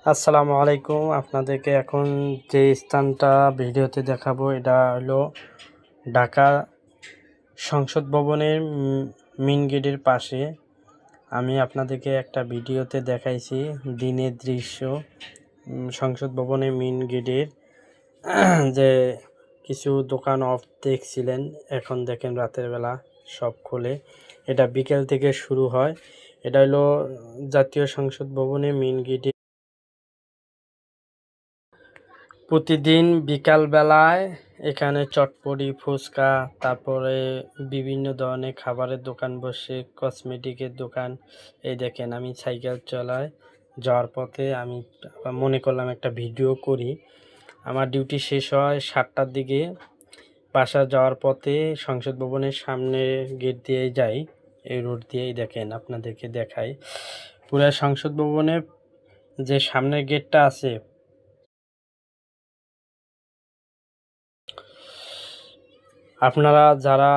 আসসালামু আলাইকুম। আপনাদেরকে এখন যে স্থানটা ভিডিওতে দেখাবো এটা হলো ঢাকা সংসদ ভবনের মেইন গেটের পাশে। আমি আপনাদেরকে একটা ভিডিওতে দেখাইছি দিনের দৃশ্য সংসদ ভবনের মেইন গেটের যে কিছু দোকান অফ দেখছিলেন, এখন দেখেন রাতের বেলা সব খোলে। এটা বিকেল থেকে শুরু হয়। এটা হলো জাতীয় সংসদ ভবনের মেইন গেটে প্রতিদিন বিকাল বেলায় এখানে চটপটি, ফুচকা, তারপরে বিভিন্ন ধরনের খাবারের দোকান বসে, কসমেটিকের দোকান। এই দেখেন আমি সাইকেল চালায় যাওয়ার পথে আমি মনে করলাম একটা ভিডিও করি। আমার ডিউটি শেষ হয় 7টার দিকে। বাসা যাওয়ার পথে সংসদ ভবনের সামনে গেট দিয়ে যাই, এই রোড দিয়েই দেখেন আপনাদেরকে দেখাই। পুরা সংসদ ভবনের যে সামনের গেটটা আছে, আপনারা যারা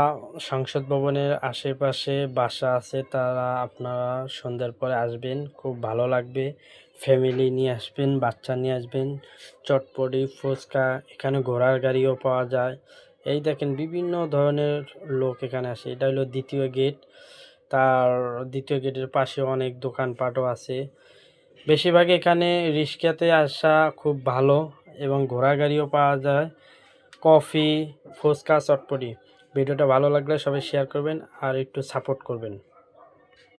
সংসদ ভবনের আশেপাশে বাসা আছে তারা আপনারা সন্ধ্যার পরে আসবেন, খুব ভালো লাগবে। ফ্যামিলি নিয়ে আসবেন, বাচ্চা নিয়ে আসবেন। চটপটি, ফুচকা, এখানে ঘোড়ার গাড়িও পাওয়া যায়। এই দেখেন বিভিন্ন ধরনের লোক এখানে আসে। এটা হলো দ্বিতীয় গেট। তার দ্বিতীয় গেটের পাশে অনেক দোকানপাটও আছে। বেশিরভাগ এখানে রিক্সাতে আসা খুব ভালো এবং ঘোড়া গাড়িও পাওয়া যায়। কফি, ফুচকা, চটপটি। ভিডিওটা ভালো লাগলে সবাই শেয়ার করবেন আর একটু সাপোর্ট করবেন।